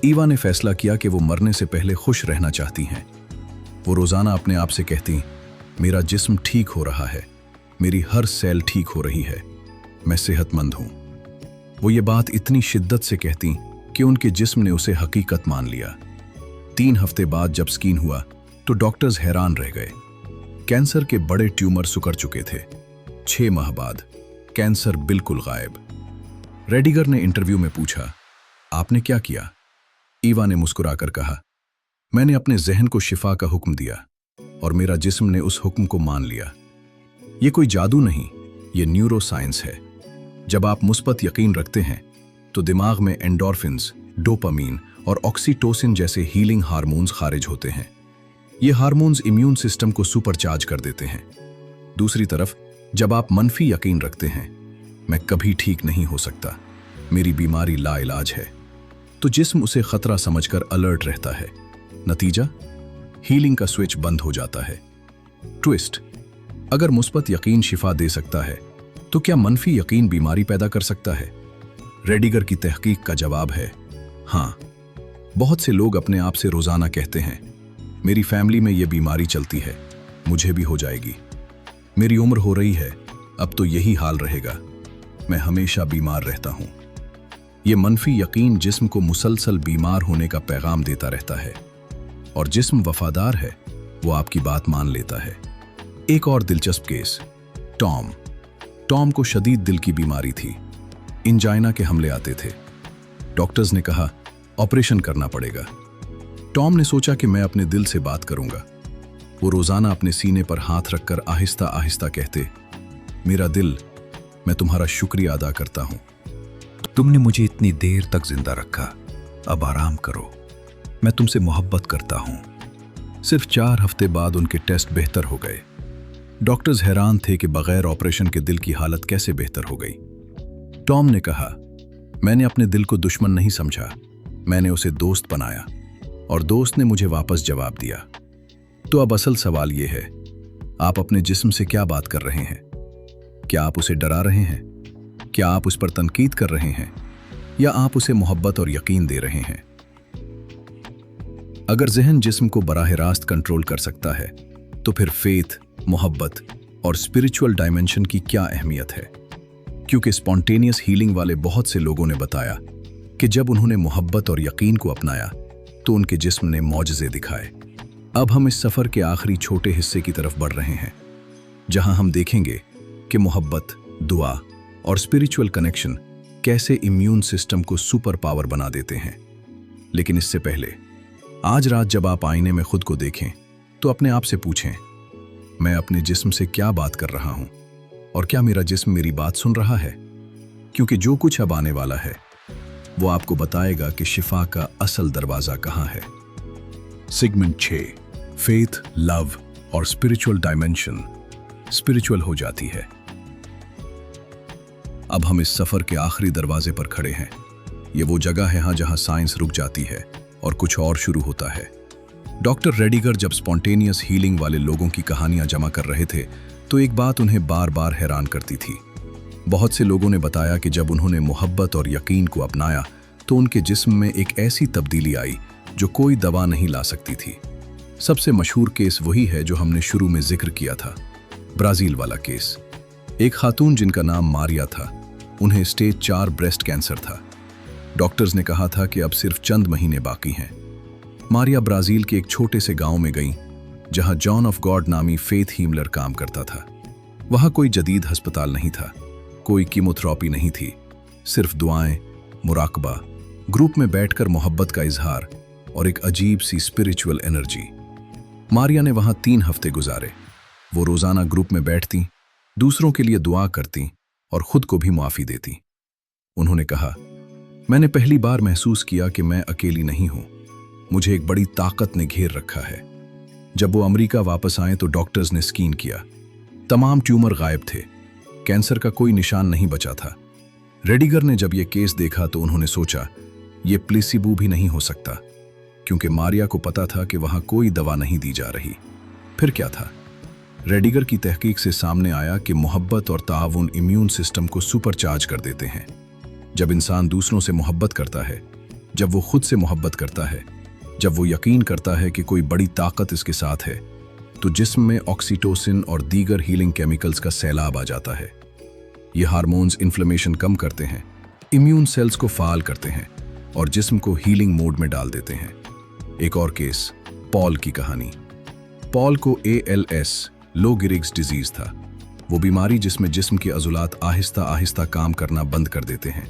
ईवा ने फैसला किया कि वो मरने से पहले खुश रहना चाहती हैं। वो रोजाना अपने आप से कहती, मेरा जिस्म ठीक हो रहा है, मेरी हर सेल ठीक हो रही है, मैं सेहतमंद हूं। वो ये बात इतनी शिद्दत से कहती कि उनके जिस्म ने उसे हकीकत मान लिया। 3 हफ्ते बाद जब स्कैन हुआ तो डॉक्टर्स हैरान रह गए। कैंसर के बड़े ट्यूमर सुकर चुके थे। 6 माह बाद कैंसर बिल्कुल गायब। रेडिगर ने इंटरव्यू में पूछा, आपने क्या किया? ईवा ने मुस्कुराकर कहा, मैंने अपने जहन को शिफा का हुक्म दिया और मेरा जिस्म ने उस हुक्म को मान लिया। ये कोई जादू नहीं, ये न्यूरो साइंस है। जब आप मुस्बत यकीन रखते हैं तो दिमाग में एंडोर्फिन्स, डोपामीन और ऑक्सीटोसिन जैसे हीलिंग हार्मोन्स खारिज होते हैं। ये हार्मोन्स इम्यून सिस्टम को सुपरचार्ज कर देते हैं। दूसरी तरफ जब आप मनफी यकीन रखते हैं, मैं कभी ठीक नहीं हो सकता, मेरी बीमारी लाइलाज है, तो जिस्म उसे खतरा समझकर अलर्ट रहता है। नतीजा, हीलिंग का स्विच बंद हो जाता है। ट्विस्ट, अगर मुस्बत यकीन शिफा दे सकता है तो क्या मनफी यकीन बीमारी पैदा कर सकता है? रेडिगर की तहकीक का जवाब है हाँ। बहुत से लोग अपने आप से रोजाना कहते हैं, मेरी फैमिली में यह बीमारी चलती है, मुझे भी हो जाएगी, मेरी उम्र हो रही है, अब तो यही हाल रहेगा, मैं हमेशा बीमार रहता हूं। यह मनफी यकीन जिस्म को मुसलसल बीमार होने का पैगाम देता रहता है और जिस्म वफादार है, वो आपकी बात मान लेता है। एक और दिलचस्प केस, टॉम को शदीद दिल की बीमारी थी। इंजाइना के हमले आते थे। डॉक्टर्स ने कहा ऑपरेशन करना पड़ेगा। टॉम ने सोचा कि मैं अपने दिल से बात करूंगा। वो रोजाना अपने सीने पर हाथ रखकर आहिस्ता आहिस्ता कहते, मेरा दिल, मैं तुम्हारा शुक्रिया अदा करता हूं, तुमने मुझे इतनी देर तक जिंदा रखा, अब आराम करो, मैं तुमसे मोहब्बत करता हूं। सिर्फ 4 हफ्ते बाद उनके टेस्ट बेहतर हो गए। डॉक्टर्स हैरान थे कि बगैर ऑपरेशन के दिल की हालत कैसे बेहतर हो गई। टॉम ने कहा, मैंने अपने दिल को दुश्मन नहीं समझा, मैंने उसे दोस्त बनाया और दोस्त ने मुझे वापस जवाब दिया। तो अब असल सवाल यह है, आप अपने जिस्म से क्या बात कर रहे हैं? क्या आप उसे डरा रहे हैं? क्या आप उस पर तनकीद कर रहे हैं या आप उसे मोहब्बत और यकीन दे रहे हैं? अगर जहन जिस्म को बराह रास्त कंट्रोल कर सकता है तो फिर फेथ, मोहब्बत और स्पिरिचुअल डायमेंशन की क्या अहमियत है? क्योंकि स्पॉन्टेनियस हीलिंग वाले बहुत से लोगों ने बताया कि जब उन्होंने मोहब्बत और यकीन को अपनाया तो उनके जिस्म ने मौजज़े दिखाए। अब हम इस सफ़र के आखिरी छोटे हिस्से की तरफ बढ़ रहे हैं, जहां हम देखेंगे कि मोहब्बत, दुआ और स्पिरिचुअल कनेक्शन कैसे इम्यून सिस्टम को सुपर पावर बना देते हैं। लेकिन इससे पहले, आज रात जब आप आईने में खुद को देखें तो अपने आप से पूछें, मैं अपने जिस्म से क्या बात कर रहा हूं और क्या मेरा जिस्म मेरी बात सुन रहा है? क्योंकि जो कुछ अब आने वाला है वो आपको बताएगा कि शिफा का असल दरवाजा कहां है। सेगमेंट 6, फेथ, लव और स्पिरिचुअल डायमेंशन स्पिरिचुअल हो जाती है। अब हम इस सफर के आखिरी दरवाजे पर खड़े हैं। ये वो जगह है जहां साइंस रुक जाती है और कुछ और शुरू होता है। डॉक्टर रेडिगर जब स्पॉन्टेनियस हीलिंग वाले लोगों की कहानियां जमा कर रहे थे तो एक बात उन्हें बार बार हैरान करती थी। बहुत से लोगों ने बताया कि जब उन्होंने मोहब्बत और यकीन को अपनाया तो उनके जिस्म में एक ऐसी तब्दीली आई जो कोई दवा नहीं ला सकती थी। सबसे मशहूर केस वही है जो हमने शुरू में जिक्र किया था, ब्राजील वाला केस। एक खातून जिनका नाम मारिया था, उन्हें स्टेज 4 ब्रेस्ट कैंसर था। डॉक्टर्स ने कहा था कि अब सिर्फ चंद महीने बाकी हैं। मारिया ब्राजील के एक छोटे से गांव में गई जहां जॉन ऑफ गॉड नामी फेथ हीमलर काम करता था। वहां कोई जदीद अस्पताल नहीं था, कोई कीमोथेरेपी नहीं थी, सिर्फ दुआएं, मुराकबा, ग्रुप में बैठकर मोहब्बत का इजहार और एक अजीब सी स्पिरिचुअल एनर्जी। मारिया ने वहां 3 हफ्ते गुजारे। वो रोजाना ग्रुप में बैठती, दूसरों के लिए दुआ करती और खुद को भी माफी देती। उन्होंने कहा, मैंने पहली बार महसूस किया कि मैं अकेली नहीं हूं, मुझे एक बड़ी ताकत ने घेर रखा है। जब वो अमेरिका वापस आए तो डॉक्टर्स ने स्कैन किया, तमाम ट्यूमर गायब थे, कैंसर का कोई निशान नहीं बचा था। रेडिगर ने जब ये केस देखा तो उन्होंने सोचा, ये प्लेसिबो भी नहीं हो सकता, क्योंकि मारिया को पता था कि वहां कोई दवा नहीं दी जा रही। फिर क्या था? रेडिगर की तहकीक से सामने आया कि मोहब्बत और ताउन इम्यून सिस्टम को सुपरचार्ज कर देते हैं। जब इंसान दूसरों से मोहब्बत करता है, जब वो खुद से मोहब्बत करता है, जब वो यकीन करता है कि कोई बड़ी ताकत इसके साथ है, तो जिस्म में ऑक्सीटोसिन और दीगर हीलिंग केमिकल्स का सैलाब आ जाता है। ये हार्मोन्स इन्फ्लेमेशन कम करते हैं, इम्यून सेल्स को फाल करते हैं और जिस्म को हीलिंग मोड में डाल देते हैं। एक और केस, पॉल की कहानी। पॉल को ALS लो गेरिग्स डिजीज था, वो बीमारी जिसमें जिस्म के अज़ुलात आहिस्ता आहिस्ता काम करना बंद कर देते हैं।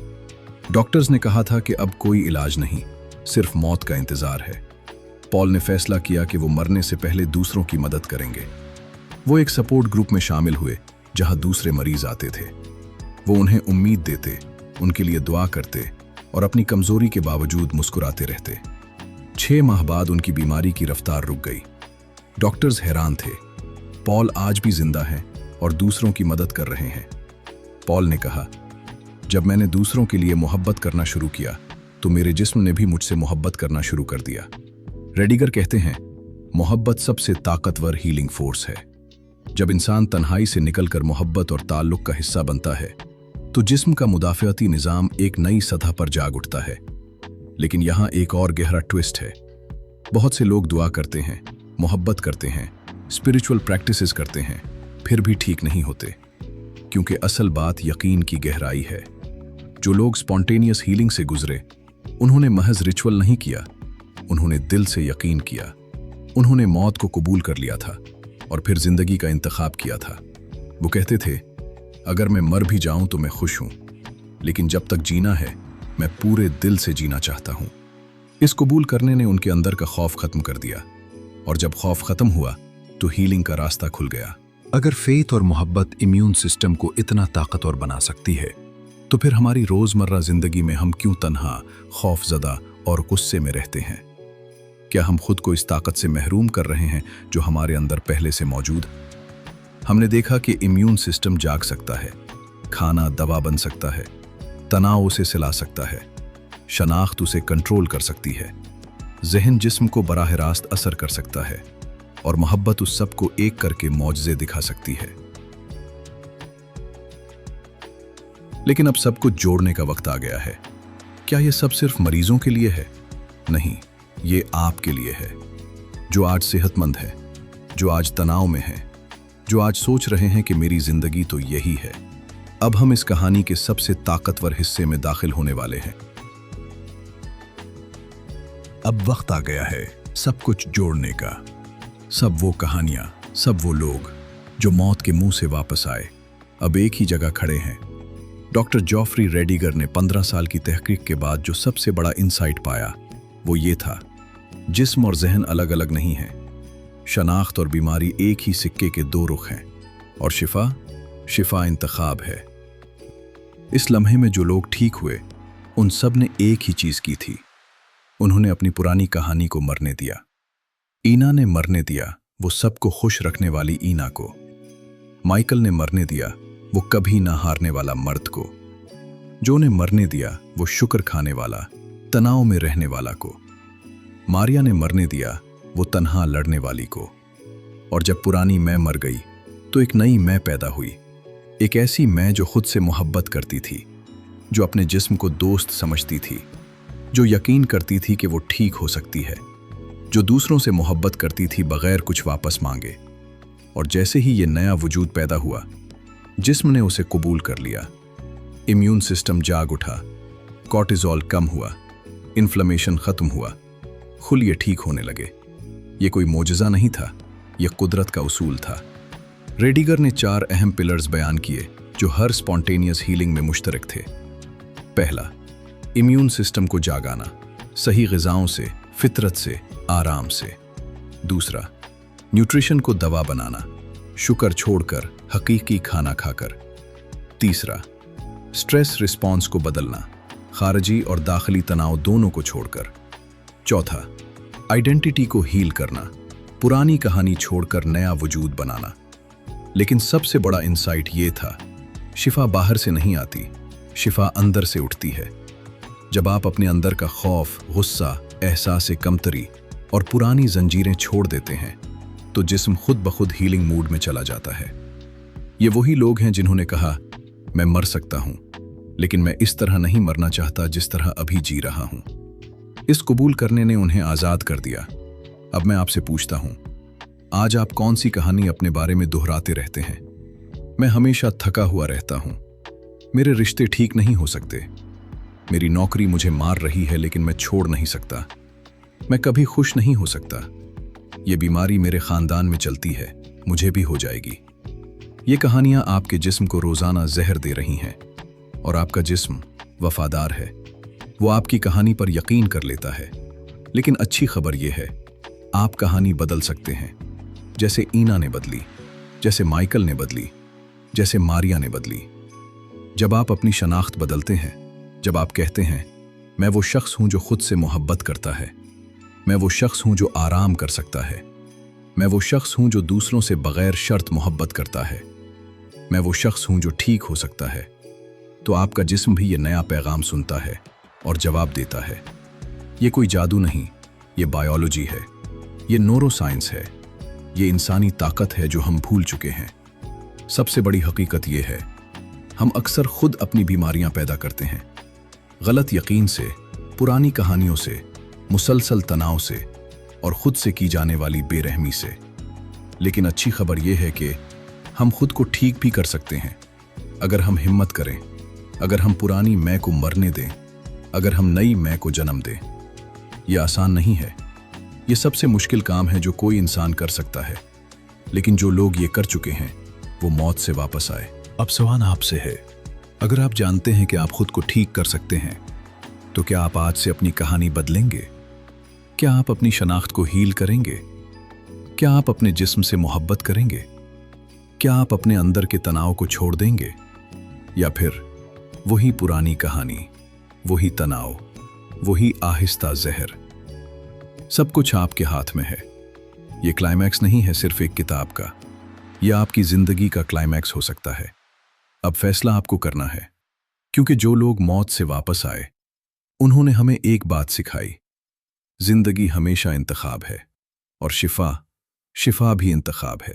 डॉक्टर्स ने कहा था कि अब कोई इलाज नहीं, सिर्फ मौत का इंतजार है। पॉल ने फैसला किया कि वो मरने से पहले दूसरों की मदद करेंगे। वो एक सपोर्ट ग्रुप में शामिल हुए जहां दूसरे मरीज आते थे। वो उन्हें उम्मीद देते, उनके लिए दुआ करते और अपनी कमजोरी के बावजूद मुस्कुराते रहते। 6 माह बाद उनकी बीमारी की रफ्तार रुक गई। डॉक्टर्स हैरान थे, पॉल आज भी जिंदा है और दूसरों की मदद कर रहे हैं। पॉल ने कहा, जब मैंने दूसरों के लिए मोहब्बत करना शुरू किया तो मेरे जिस्म ने भी मुझसे मोहब्बत करना शुरू कर दिया। रेडिगर कहते हैं, मोहब्बत सबसे ताकतवर हीलिंग फोर्स है। जब इंसान तन्हाई से निकलकर मोहब्बत और ताल्लुक का हिस्सा बनता है तो जिस्म का मुदाफ़ियाती निज़ाम एक नई सतह पर जाग उठता है। लेकिन यहाँ एक और गहरा ट्विस्ट है। बहुत से लोग दुआ करते हैं, मोहब्बत करते हैं, स्पिरिचुअल प्रैक्टिसेस करते हैं, फिर भी ठीक नहीं होते, क्योंकि असल बात यकीन की गहराई है। जो लोग स्पॉन्टेनियस हीलिंग से गुजरे, उन्होंने महज रिचुअल नहीं किया, उन्होंने दिल से यकीन किया। उन्होंने मौत को कबूल कर लिया था और फिर जिंदगी का इंतखाब किया था। वो कहते थे, अगर मैं मर भी जाऊं तो मैं खुश हूं, लेकिन जब तक जीना है मैं पूरे दिल से जीना चाहता हूं। इस कबूल करने ने उनके अंदर का खौफ खत्म कर दिया, और जब खौफ खत्म हुआ तो हीलिंग का रास्ता खुल गया। अगर फेथ और मोहब्बत इम्यून सिस्टम को इतना ताकतवर बना सकती है, तो फिर हमारी रोजमर्रा जिंदगी में हम क्यों तन्हा, खौफजदा और गुस्से में रहते हैं? क्या हम खुद को इस ताकत से महरूम कर रहे हैं जो हमारे अंदर पहले से मौजूद? हमने देखा कि इम्यून सिस्टम जाग सकता है, खाना दवा बन सकता है, तनाव उसे सिला सकता है, शनाख्त उसे कंट्रोल कर सकती है, ज़हन जिस्म को बराह रास्त असर कर सकता है, और मोहब्बत उस सब को एक करके मौजज़े दिखा सकती है। लेकिन अब सब कुछ जोड़ने का वक्त आ गया है। क्या ये सब सिर्फ मरीजों के लिए है? नहीं, ये आपके लिए है, जो आज सेहतमंद है, जो आज तनाव में है, जो आज सोच रहे हैं कि मेरी जिंदगी तो यही है। अब हम इस कहानी के सबसे ताकतवर हिस्से में दाखिल होने वाले हैं। अब वक्त आ गया है सब कुछ जोड़ने का। सब वो कहानियां, सब वो लोग जो मौत के मुंह से वापस आए, अब एक ही जगह खड़े हैं। डॉक्टर जॉफ्री रेडिगर ने 15 साल की तहकीक के बाद जो सबसे बड़ा इंसाइट पाया वो ये था, जिस्म और जहन अलग अलग नहीं है। शनाख्त और बीमारी एक ही सिक्के के 2 रुख हैं, और शिफा इंतखाब है। इस लम्हे में जो लोग ठीक हुए, उन सब ने एक ही चीज की थी, उन्होंने अपनी पुरानी कहानी को मरने दिया। ईना ने मरने दिया, वो सबको खुश रखने वाली ईना को। माइकल ने मरने दिया वो कभी ना हारने वाला मर्द को। जो ने मरने दिया वो शुक्र खाने वाला, तनाव में रहने वाला को। मारिया ने मरने दिया वो तन्हा लड़ने वाली को। और जब पुरानी मैं मर गई तो एक नई मैं पैदा हुई, एक ऐसी मैं जो खुद से मोहब्बत करती थी, जो अपने जिस्म को दोस्त समझती थी, जो यकीन करती थी कि वो ठीक हो सकती है, जो दूसरों से मोहब्बत करती थी बगैर कुछ वापस मांगे। और जैसे ही ये नया वजूद पैदा हुआ, जिस्म ने उसे कबूल कर लिया। इम्यून सिस्टम जाग उठा, कॉर्टिजोल कम हुआ, इन्फ्लेमेशन खत्म हुआ, खुलिये ठीक होने लगे। ये कोई मोजज़ा नहीं था, यह कुदरत का उसूल था। रेडिगर ने 4 अहम पिलर्स बयान किए जो हर स्पॉन्टेनियस हीलिंग में मुश्तरक थे। पहला, इम्यून सिस्टम को जागाना, सही ग़िज़ाओं से, फितरत से, आराम से। दूसरा, न्यूट्रिशन को दवा बनाना, शुक्र छोड़कर हकीकी खाना खाकर। तीसरा, स्ट्रेस रिस्पॉन्स को बदलना, खारजी और दाखिली तनाव दोनों को छोड़कर। चौथा, आइडेंटिटी को हील करना, पुरानी कहानी छोड़कर नया वजूद बनाना। लेकिन सबसे बड़ा इंसाइट ये था, शिफा बाहर से नहीं आती, शिफा अंदर से उठती है। जब आप अपने अंदर का खौफ, गुस्सा, एहसास कमतरी और पुरानी जंजीरें छोड़ देते हैं तो जिस्म खुद ब खुद हीलिंग मूड में चला जाता है। ये वही लोग हैं जिन्होंने कहा, मैं मर सकता हूं, लेकिन मैं इस तरह नहीं मरना चाहता जिस तरह अभी जी रहा हूं। इस कबूल करने ने उन्हें आज़ाद कर दिया। अब मैं आपसे पूछता हूं, आज आप कौन सी कहानी अपने बारे में दोहराते रहते हैं? मैं हमेशा थका हुआ रहता हूं, मेरे रिश्ते ठीक नहीं हो सकते, मेरी नौकरी मुझे मार रही है लेकिन मैं छोड़ नहीं सकता, मैं कभी खुश नहीं हो सकता, ये बीमारी मेरे खानदान में चलती है, मुझे भी हो जाएगी। ये कहानियां आपके जिस्म को रोजाना जहर दे रही हैं और आपका जिस्म वफादार है, वो आपकी कहानी पर यकीन कर लेता है। लेकिन अच्छी खबर यह है, आप कहानी बदल सकते हैं, जैसे ईना ने बदली, जैसे माइकल ने बदली, जैसे मारिया ने बदली। जब आप अपनी शनाख्त बदलते हैं, जब आप कहते हैं, मैं वो शख्स हूं जो खुद से मोहब्बत करता है, मैं वो शख्स हूं जो आराम कर सकता है, मैं वो शख्स हूं जो दूसरों से बगैर शर्त मोहब्बत करता है, मैं वो शख्स हूं जो ठीक हो सकता है, तो आपका जिस्म भी ये नया पैगाम सुनता है और जवाब देता है। ये कोई जादू नहीं, ये बायोलॉजी है, ये न्यूरोसाइंस है, ये इंसानी ताकत है जो हम भूल चुके हैं। सबसे बड़ी हकीकत ये है, हम अक्सर खुद अपनी बीमारियां पैदा करते हैं, गलत यकीन से, पुरानी कहानियों से, मुसलसल तनाव से और खुद से की जाने वाली बेरहमी से। लेकिन अच्छी खबर यह है कि हम खुद को ठीक भी कर सकते हैं अगर हम हिम्मत करें, अगर हम पुरानी मैं को मरने दें, अगर हम नई मैं को जन्म दें। यह आसान नहीं है, यह सबसे मुश्किल काम है जो कोई इंसान कर सकता है, लेकिन जो लोग ये कर चुके हैं वो मौत से वापस आए। अब सवाल आपसे है, अगर आप जानते हैं कि आप खुद को ठीक कर सकते हैं तो क्या आप आज से अपनी कहानी बदलेंगे? क्या आप अपनी शनाख्त को हील करेंगे? क्या आप अपने जिस्म से मोहब्बत करेंगे? क्या आप अपने अंदर के तनाव को छोड़ देंगे? या फिर वही पुरानी कहानी, वही तनाव, वही आहिस्ता जहर? सब कुछ आपके हाथ में है। ये क्लाइमैक्स नहीं है सिर्फ एक किताब का, यह आपकी जिंदगी का क्लाइमैक्स हो सकता है। अब फैसला आपको करना है, क्योंकि जो लोग मौत से वापस आए उन्होंने हमें एक बात सिखाई, जिंदगी हमेशा इंतखाब है और शिफा भी इंतखाब है।